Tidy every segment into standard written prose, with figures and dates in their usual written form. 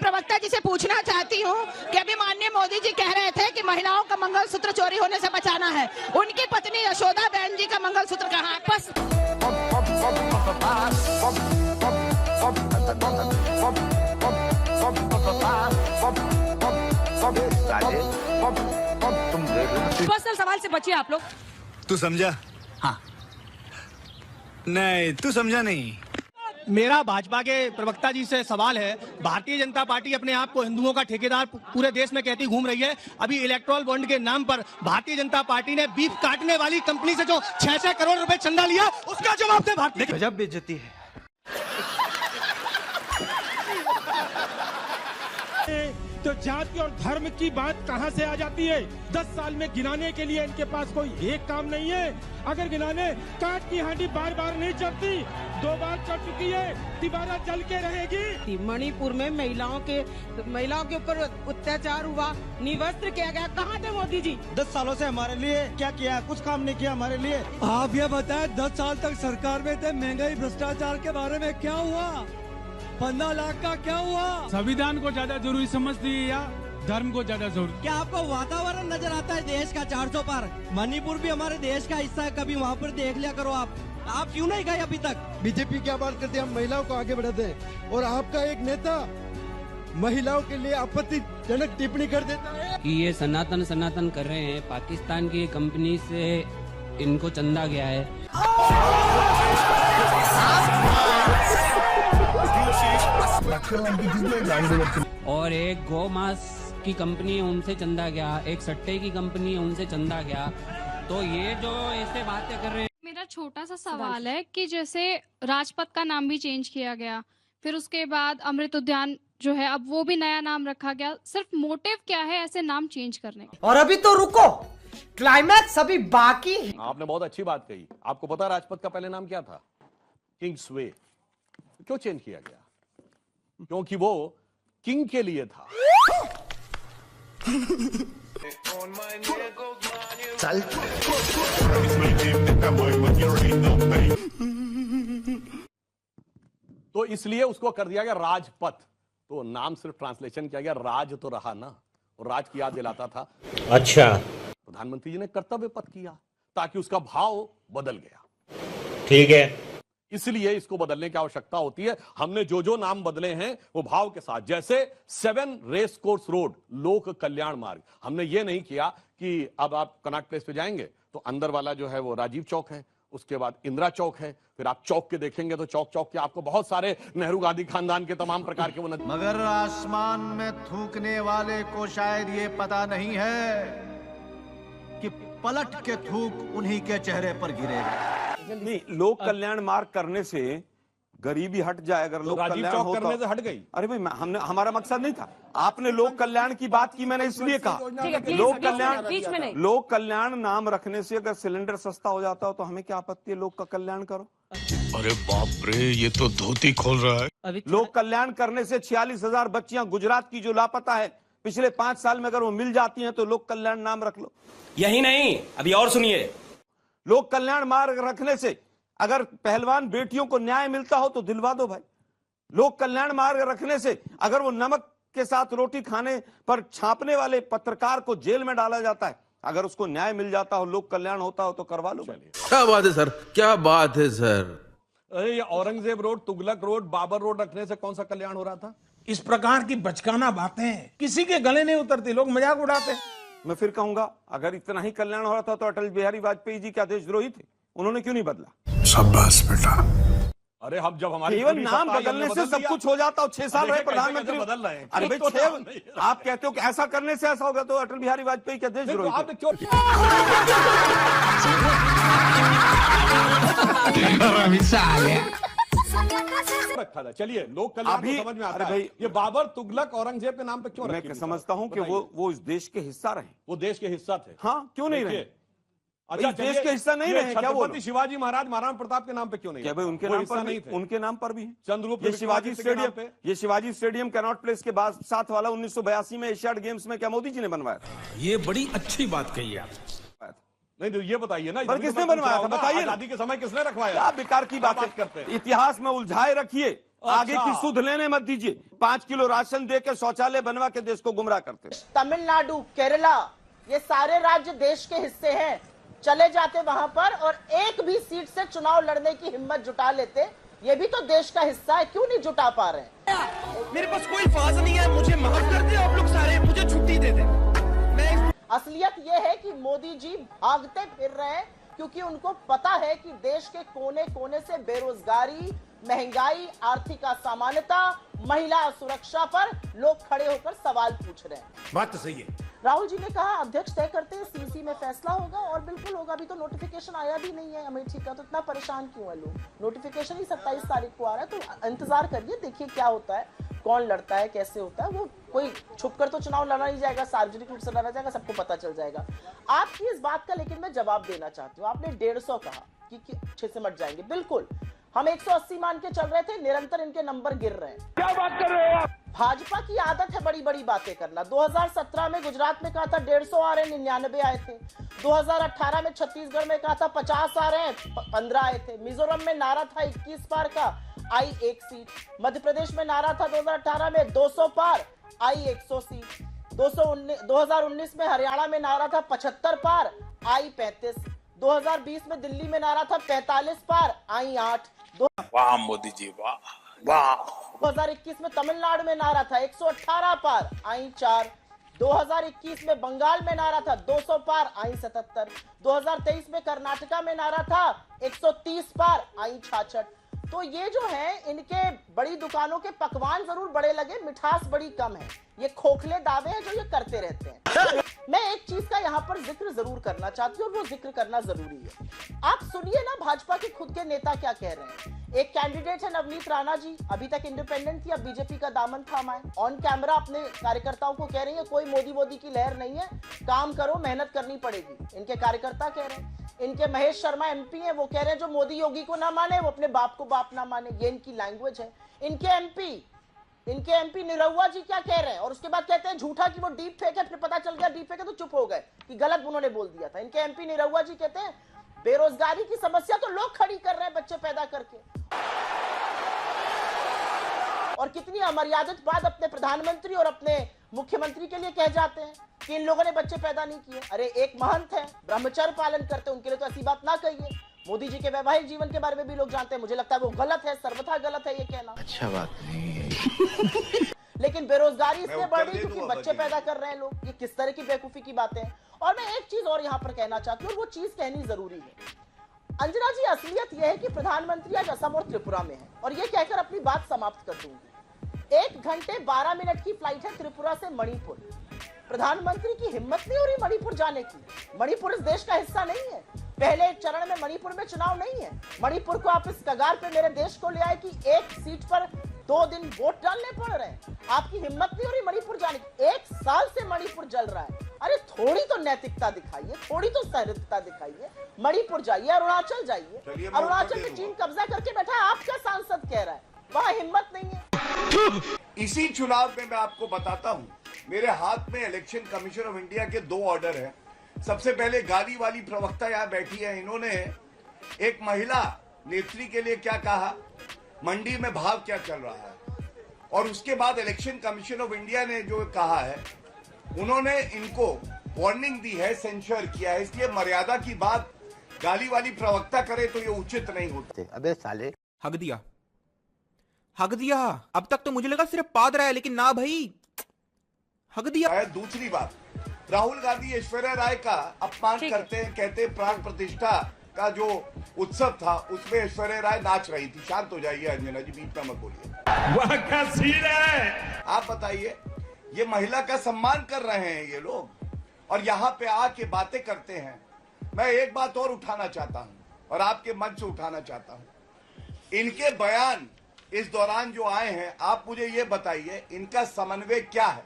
प्रवक्ता जी से पूछना चाहती हूँ कि अभी माननीय मोदी जी कह रहे थे कि महिलाओं का मंगलसूत्र चोरी होने से बचाना है। उनकी पत्नी यशोदा बहन जी का मंगलसूत्र कहाँ है? पर्सनल सवाल से बचिए आप लोग। तू समझा? हाँ। नहीं, तू समझा नहीं। मेरा भाजपा के प्रवक्ता जी से सवाल है, भारतीय जनता पार्टी अपने आप को हिंदुओं का ठेकेदार पूरे देश में कहती घूम रही है। अभी इलेक्ट्रल बॉन्ड के नाम पर भारतीय जनता पार्टी ने बीफ काटने वाली कंपनी से जो 6 करोड़ रुपए चंदा लिया, उसका जवाब दे भारतीय। गजब बेइज्जती है। तो जाति और धर्म की बात कहां से आ जाती है? 10 साल में गिनाने के लिए इनके पास कोई एक काम नहीं है। अगर गिनाने, काट की हांडी बार बार नहीं चलती, 2 बार चढ़ चुकी है, दोबारा जल के रहेगी। मणिपुर में महिलाओं के ऊपर अत्याचार हुआ, निवस्त्र किया गया, कहाँ थे मोदी जी? 10 सालों से हमारे लिए क्या किया? कुछ काम नहीं किया हमारे लिए। आप ये बताएं, 10 साल तक सरकार में थे, महंगाई भ्रष्टाचार के बारे में क्या हुआ? 15 लाख का क्या हुआ? संविधान को ज्यादा जरूरी समझती है या धर्म को ज्यादा जरूरी? क्या आपको वातावरण नजर आता है देश का 400 पार? मणिपुर भी हमारे देश का हिस्सा है, कभी वहाँ पर देख लिया करो। आप क्यों नहीं गए अभी तक? बीजेपी क्या बात करते हैं, हम महिलाओं को आगे बढ़ाते हैं, और आपका एक नेता महिलाओं के लिए आपत्तिजनक टिप्पणी कर देता है कि ये सनातन कर रहे हैं। पाकिस्तान की कंपनी से इनको चंदा गया है और एक गौ मांस की कंपनी है, उनसे चंदा गया, एक सट्टे की कंपनी है, उनसे चंदा गया। तो ये जो ऐसे बातें कर रहे हैं। मेरा छोटा सा सवाल है कि जैसे राजपथ का नाम भी चेंज किया गया, फिर उसके बाद अमृत उद्यान जो है अब वो भी नया नाम रखा गया, सिर्फ मोटिव क्या है ऐसे नाम चेंज करने का? और अभी तो रुको, क्लाइमैक्स अभी बाकी है। आपने बहुत अच्छी बात कही। आपको पता राजपथ का पहले नाम क्या था? किंग्स वे। क्यों चेंज किया गया? क्योंकि वो किंग के लिए था। चल। तो इसलिए उसको कर दिया गया राजपथ। तो नाम सिर्फ ट्रांसलेशन किया गया, राज तो रहा ना, और राज की याद दिलाता था। अच्छा, प्रधानमंत्री जी ने कर्तव्य पथ किया ताकि उसका भाव बदल गया। ठीक है, इसलिए इसको बदलने की आवश्यकता होती है। हमने जो नाम बदले हैं वो भाव के साथ, जैसे 7 रेस कोर्स रोड, लोक कल्याण मार्ग। हमने ये नहीं किया कि अब आप कनॉट प्लेस पे जाएंगे तो अंदर वाला जो है वो राजीव चौक है, उसके बाद इंदिरा चौक है, फिर आप चौक के देखेंगे तो चौक के आपको बहुत सारे नेहरू गांधी खानदान के तमाम प्रकार के वो मगर आसमान में थूकने वाले को शायद ये पता नहीं है कि पलट के थूक उन्हीं के चेहरे पर गिरेगा। नहीं, लोक कल्याण मार्ग करने से गरीबी हट जाए। अगर लोक कल्याण चौक करने से हट गई। अरे भाई, हमने, हमारा मकसद नहीं था। आपने लोक कल्याण की बात की, मैंने इसलिए कहा लोक कल्याण नाम रखने से अगर सिलेंडर सस्ता हो जाता हो तो हमें क्या आपत्ति है? लोक का कल्याण करो। अरे बाप रे, ये तो धोती खोल रहा है। लोक कल्याण करने से 46,000 बच्चियां गुजरात की जो लापता है पिछले 5 साल में, अगर वो मिल जाती हैं तो लोक कल्याण नाम रख लो। यही नहीं, अभी और सुनिए। लोक कल्याण मार्ग रखने से अगर पहलवान बेटियों को न्याय मिलता हो तो दिलवा दो भाई। लोक कल्याण मार्ग रखने से अगर वो नमक के साथ रोटी खाने पर छापने वाले पत्रकार को जेल में डाला जाता है, अगर उसको न्याय मिल जाता हो, लोक कल्याण होता हो तो करवा लो। क्या बात है सर, क्या बात है सर। ये Aurangzeb road, Tughlaq road, Babar road रखने से कौन सा कल्याण हो रहा था? इस प्रकार की बचकाना बातें किसी के गले नहीं उतरती, लोग मजाक उड़ाते। मैं फिर कहूंगा, अगर इतना ही कल्याण हो रहा था तो अटल बिहारी वाजपेयी जी क्या देशद्रोही थे? उन्होंने क्यों नहीं बदला? शाबाश बेटा। अरे हम जब हमारे केवल नाम बदलने से सब कुछ हो जाता हो। 6 साल रहे प्रधानमंत्री, बदल रहे हैं। अरे भाई 6 आप कहते हो कि ऐसा करने से ऐसा होगा, तो अटल बिहारी वाजपेयी क्या देशद्रोही थे? आपने क्यों रखा था? चलिए, लोक कल्याण तो समझ में आता है। ये बाबर, तुगलक, औरंगजेब के नाम पे क्यों रखा? मैं समझता हूं कि वो इस देश के हिस्सा रहे। वो देश के हिस्सा थे। हाँ, क्यों नहीं रहे? अच्छा, देश के हिस्सा नहीं रहे क्या? वो शिवाजी महाराज, महाराणा प्रताप के नाम पे क्यों नहीं? क्या भाई उनके नाम पर नहीं थे? उनके नाम पर भी है। चंद्रगुप्त, ये शिवाजी स्टेडियम कैनॉट प्लेस के बाद साथ वाला 1982 में एशियाड गेम्स में क्या मोदी जी ने बनवाया? ये बड़ी अच्छी बात कही आप। नहीं तो ये बताइए ना, पर किसने बनवाया था? बताइए। आजादी के समय किसने रखवाया? क्या बेकार की बात करते हैं। इतिहास में उलझाए रखिए आगे की सुध लेने मत दीजिए। 5 किलो राशन दे के शौचालय बनवा के देश को गुमराह करते। तमिलनाडु, केरला, ये सारे राज्य देश के हिस्से हैं। चले जाते वहां पर और एक भी सीट से चुनाव लड़ने की हिम्मत जुटा लेते। ये भी तो देश का हिस्सा है, क्यों नहीं जुटा पा रहे हैं? मेरे पास कोई फाज नहीं है, मुझे माफ कर दे आप लोग सारे, मुझे छुट्टी दे दे। असलियत ये है कि मोदी जी भागते फिर रहे हैं क्योंकि उनको पता है कि देश के कोने कोने से बेरोजगारी, महंगाई, आर्थिक असामान्यता, महिला सुरक्षा पर लोग खड़े होकर सवाल पूछ रहे हैं। बात तो सही है। राहुल जी ने कहा अध्यक्ष तय करते हैं, सीसी में फैसला होगा और बिल्कुल होगा। अभी तो नोटिफिकेशन आया भी नहीं है अमेठी का, तो इतना परेशान क्यों है लोग? नोटिफिकेशन ही 27 तारीख को आ रहा है, तो इंतजार करिए, देखिए क्या होता है, कौन लड़ता है, कैसे होता है। वो कोई छुपकर तो चुनाव लड़ा नहीं जाएगा, सार्वजनिक रूप से लड़ा जाएगा, सबको पता चल जाएगा। आपकी इस बात का लेकिन मैं जवाब देना चाहती हूँ। आपने 150 कहा कि अच्छे से मट जाएंगे, बिल्कुल हम 180 मान के चल रहे थे, निरंतर इनके नंबर गिर रहे हैं। क्या बात कर रहे हो आप? भाजपा की आदत है बड़ी बड़ी बातें करना। 2017 में गुजरात में कहा था 150 आ रहे हैं, 99 आए थे। 2018 में छत्तीसगढ़ में कहा था 50 आ रहे हैं, 15 आए थे। मिजोरम में नारा था 21 पार का, आई 1 सीट। मध्य प्रदेश में नारा था 2018 में 200 पार, आई 100 सीट। 2019 में हरियाणा में नारा था 75 पार, आई 35। 2020 में दिल्ली में नारा था 45 पार, आई 8। वाह मोदी जी, वाह वाह। 2021 में तमिलनाडु में नारा था 118 पार, आई 4। 2021 में बंगाल में नारा था 200 पार, आई 77। 2023 में कर्नाटका में नारा था 130 पार, आई 66। तो ये जो है, इनके बड़ी दुकानों के पकवान जरूर बड़े लगे, मिठास बड़ी कम है। ये खोखले दावे हैं जो ये करते रहते हैं। मैं एक चीज का यहाँ पर जिक्र जरूर करना चाहती हूँ और वो जिक्र करना जरूरी है। आप सुनिए ना भाजपा के खुद के नेता क्या कह रहे हैं। एक कैंडिडेट है नवनीत राणा जी, अभी तक इंडिपेंडेंट थी, अब बीजेपी का दामन थामा है। ऑन कैमरा अपने कार्यकर्ताओं को कह रही है कोई मोदी की लहर नहीं है, काम करो, मेहनत करनी पड़ेगी। इनके कार्यकर्ता कह रहे हैं। इनके महेश शर्मा एमपी हैं, वो कह रहे हैं जो मोदी योगी को ना माने वो अपने बाप को बाप ना माने। ये इनकी लैंग्वेज है। इनके एमपी निरहुआ जी क्या कह रहे हैं, और उसके बाद कहते हैं झूठा कि वो डीप फेक है, फिर पता चल गया डीप फेक है तो चुप हो गए कि गलत उन्होंने बोल दिया था। इनके एमपी निरहुआ जी कहते हैं बेरोजगारी की समस्या तो लोग खड़ी कर रहे हैं बच्चे पैदा करके, और कितनी अमर्यादित बात अपने प्रधानमंत्री और अपने मुख्यमंत्री के लिए कह जाते हैं कि इन लोगों ने बच्चे पैदा नहीं किए। अरे एक महंत है, ब्रह्मचर्य पालन करते, उनके लिए तो ऐसी बात ना कहिए। मोदी जी के वैवाहिक जीवन के बारे में भी लोग जानते हैं, मुझे लगता है वो गलत है, सर्वथा गलत है ये कहना। अच्छा बात नहीं है। लेकिन बेरोजगारी इसलिए बढ़ रही क्योंकि बच्चे पैदा कर रहे हैं लोग। ये किस तरह की बेवकूफी की बातें हैं। और मैं एक चीज और यहाँ पर कहना चाहती हूँ, और वो चीज कहनी जरूरी है। अंजना जी, असलियत यह है कि प्रधानमंत्री आज असम और त्रिपुरा में है, और ये कहकर अपनी बात समाप्त कर दूंगी। 1 घंटे 12 मिनट की फ्लाइट है त्रिपुरा से मणिपुर। प्रधानमंत्री की हिम्मत नहीं हो रही मणिपुर जाने की। मणिपुर इस देश का हिस्सा नहीं है। पहले चरण में मणिपुर में चुनाव नहीं है। मणिपुर को आप इस कगार पे मेरे देश को ले आए कि एक सीट पर 2 दिन वोट डालने पड़ रहे हैं। आपकी हिम्मत नहीं हो रही मणिपुर जाने की। 1 साल से मणिपुर जल रहा है। अरे थोड़ी तो नैतिकता दिखाइए, थोड़ी तो सहृदयता दिखाइए। मणिपुर जाइए, अरुणाचल जाइए। अरुणाचल में चीन कब्जा करके बैठा है, आपका सांसद कह रहा है वहां हिम्मत नहीं है। इसी चुनाव में मैं आपको बताता हूं, मेरे हाथ में इलेक्शन कमीशन ऑफ इंडिया के 2 ऑर्डर हैं। सबसे पहले गाली वाली प्रवक्ता यहाँ बैठी है, इन्होंने एक महिला नेत्री के लिए क्या कहा, मंडी में भाव क्या चल रहा है, और उसके बाद इलेक्शन कमीशन ऑफ इंडिया ने जो कहा है, उन्होंने इनको वार्निंग दी है, सेंश्योर किया है। इसलिए मर्यादा की बात गाली वाली प्रवक्ता करे तो ये उचित नहीं होते। अबे साले, हक दिया। अब तक तो मुझे लगा सिर्फ पाद रहा है, लेकिन ना भाई, हक दिया। दूसरी बात, राहुल गांधी ऐश्वर्या राय का अपमान करते हैं, कहते हैं प्राण प्रतिष्ठा का जो उत्सव था उसमें ऐश्वर्या राय नाच रही थी। शांत हो जाइए अंजना जी, बीच में मत बोलिए। वह क्या सीन है? आप बताइए, ये महिला का सम्मान कर रहे हैं ये लोग, और यहाँ पे आके बातें करते हैं। मैं एक बात और उठाना चाहता हूँ, और आपके मंच से उठाना चाहता हूँ। इनके बयान इस दौरान जो आए हैं, आप मुझे ये बताइए इनका समन्वय क्या है।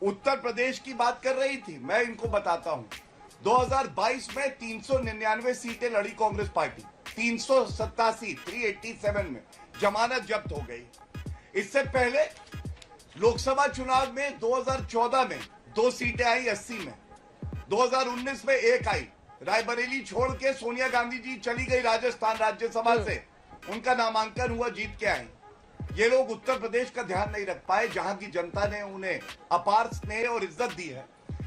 उत्तर प्रदेश की बात कर रही थी, मैं इनको बताता हूं। 2022 में 399 सीटें लड़ी कांग्रेस पार्टी, 387 में जमानत जब्त हो गई। इससे पहले लोकसभा चुनाव में 2014 में 2 सीटें आई 80 में, 2019 में 1 आई। रायबरेली छोड़ के सोनिया गांधी जी चली गई राजस्थान राज्यसभा से, उनका नामांकन हुआ, जीत के आई। ये लोग उत्तर प्रदेश का ध्यान नहीं रख पाए, जहां की जनता ने उन्हें अपार स्नेह और इज्जत दी है।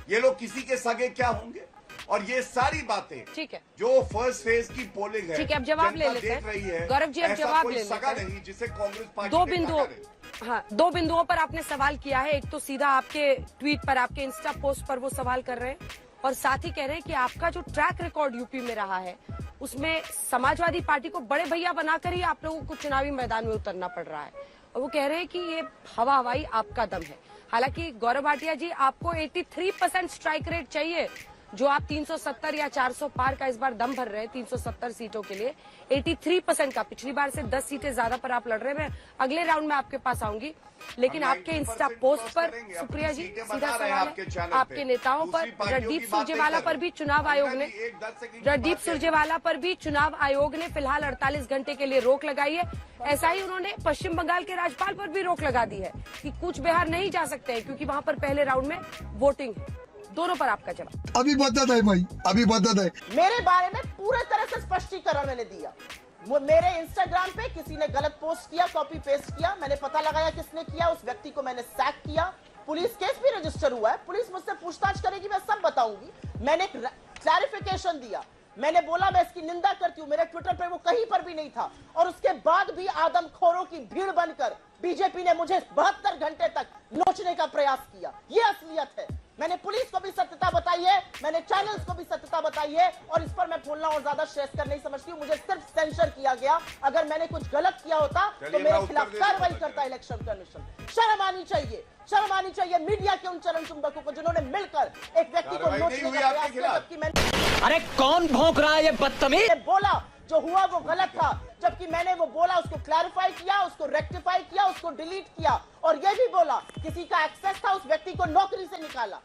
ये लोग किसी के सगे क्या होंगे? और ये सारी बातें ठीक है, जो फर्स्ट फेज की पोलिंग है, ठीक है, अब जवाब ले लेते देख रही है। हैं गौरव जी, अब जवाब ले लेते सगा हैं। नहीं जिसे कांग्रेस पार्टी दो ने बिंदुओं, ठगा नहीं। हाँ, दो बिंदुओं पर आपने सवाल किया है। एक तो सीधा आपके ट्वीट पर, आपके इंस्टा पोस्ट पर वो सवाल कर रहे हैं, और साथ ही कह रहे हैं कि आपका जो ट्रैक रिकॉर्ड यूपी में रहा है उसमें समाजवादी पार्टी को बड़े भैया बनाकर ही आप लोगों को चुनावी मैदान में उतरना पड़ रहा है। और वो कह रहे हैं कि ये हवा हवाई आपका दम है। हालांकि गौरव भाटिया जी, आपको 83% स्ट्राइक रेट चाहिए, जो आप 370 या 400 पार का इस बार दम भर रहे हैं 370 सीटों के लिए। 83% का, पिछली बार से 10 सीटें ज्यादा पर आप लड़ रहे हैं। मैं अगले राउंड में आपके पास आऊंगी, लेकिन आपके इंस्टा पोस्ट पर सुप्रिया जी सीधा सवाल है आपके नेताओं पर। रणदीप सुरजेवाला पर भी चुनाव आयोग ने फिलहाल 48 घंटे के लिए रोक लगाई है। ऐसा ही उन्होंने पश्चिम बंगाल के राज्यपाल पर भी रोक लगा दी है कि कूच बिहार नहीं जा सकते हैं क्योंकि वहां पर पहले राउंड में वोटिंग है। दोनों पर आपका जवाब। अभी बदत है भाई, अभी बदत है। मेरे बारे में पूरे तरह से स्पष्टीकरण मैंने दिया। वो मेरे इंस्टाग्राम पे किसी ने गलत पोस्ट किया, कॉपी पेस्ट किया, मैंने पता लगाया किसने किया, उस व्यक्ति को मैंने सैक किया, पुलिस केस भी रजिस्टर हुआ है, पुलिस मुझसे पूछताछ करेगी, मैं सब बताऊंगी। मैंने क्लैरिफिकेशन दिया, मैंने बोला मैं इसकी निंदा करती हूँ, मेरे ट्विटर पे वो कहीं पर भी नहीं था। और उसके बाद भी आदमखोरों की भीड़ बनकर बीजेपी ने मुझे 72 घंटे तक नोचने का प्रयास किया। ये असलियत है। मैंने पुलिस को भी सत्यता बताई है, मैंने चैनल्स को भी सत्यता बताई है, और इस पर मैं बोलना और ज्यादा श्रेयस्कर नहीं समझती हूँ। मुझे सिर्फ सेंसर किया गया। अगर मैंने कुछ गलत किया होता तो मेरे खिलाफ कार्रवाई करता इलेक्शन कमीशन। शर्म आनी चाहिए, शर्म आनी चाहिए मीडिया के उन चरण चुंबकों को जिन्होंने मिलकर एक व्यक्ति को नोचने का प्रयास किया, जबकि मैंने अरे कौन भौंक रहा है ये बदतमीज? बोला जो हुआ वो गलत था, जबकि मैंने वो बोला, उसको क्लैरिफाई किया, उसको रेक्टिफाई किया, उसको डिलीट किया, और ये भी बोला किसी का एक्सेस था, उस व्यक्ति को नौकरी से निकाला।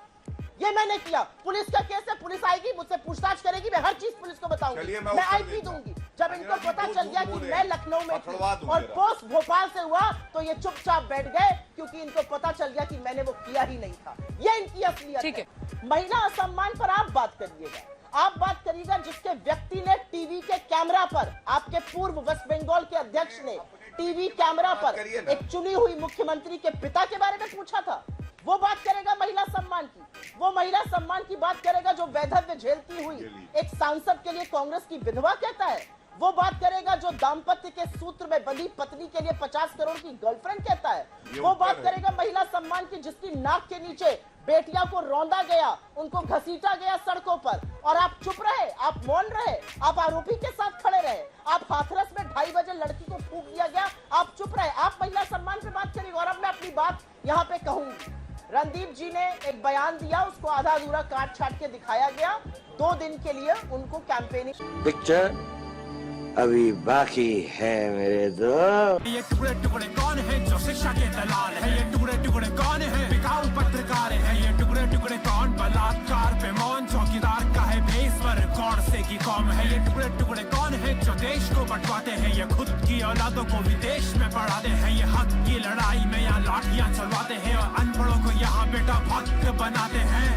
ये मैंने किया। पुलिस का केस है, पुलिस आएगी, मुझसे पूछताछ करेगी, मैं हर चीज पुलिस को बताऊंगी, मैं आईपी दूंगी। जब इनको पता चल गया कि मैं लखनऊ में थी और पोस्ट भोपाल से हुआ तो ये चुपचाप बैठ गए, क्योंकि इनको पता चल गया कि मैंने वो किया ही नहीं था। ये इनकी असलियत है। महिला असम्मान पर आप बात करिएगा, आप बात करिएगा जिसके व्यक्ति ने टीवी के कैमरा पर, आपके पूर्व वेस्ट बंगाल के अध्यक्ष ने टीवी कैमरा पर एक चुनी हुई मुख्यमंत्री के पिता के बारे में पूछा था। वो बात करेगा महिला सम्मान की, वो महिला सम्मान की बात करेगा जो वैधव्य झेलती हुई एक सांसद के लिए कांग्रेस की विधवा कहता है। वो बात करेगा जो दाम्पत्य के सूत्र में बंधी पत्नी के लिए 50 करोड़ की गर्लफ्रेंड कहता है। वो बात करेगा महिला सम्मान की जिसकी नाक के नीचे बेटियां को रौंदा गया, उनको घसीटा गया सड़कों पर, और आप चुप रहे, आप मौन रहे, आप आरोपी के साथ खड़े रहे, आप हाथरस में 2:30 बजे लड़की को फूंक दिया गया, आप चुप रहे। आप महिला सम्मान पे बात करेंगे। और अब मैं अपनी बात यहाँ पे कहूंगी। रणदीप जी ने एक बयान दिया, उसको आधा अधूरा काट छाट के दिखाया गया। 2 दिन के लिए उनको कैंपेनिंग पिक्चर अभी बाकी है मेरे दोस्त। ये टुकड़े टुकड़े कौन है जो शिक्षा के दलाल है? ये टुकड़े टुकड़े कौन है बिकाऊ पत्रकार है? ये टुकड़े टुकड़े कौन बलात्कार पे मौन चौकीदार का है बेस पर कौन से की कौम है? ये टुकड़े टुकड़े कौन है जो देश को बंटवाते हैं? ये खुद की औलादों को विदेश में पढ़ाते हैं। ये हक की लड़ाई में यहाँ लाठियां चलवाते हैं और अनपढ़ों को यहाँ बेटा भक्त बनाते हैं।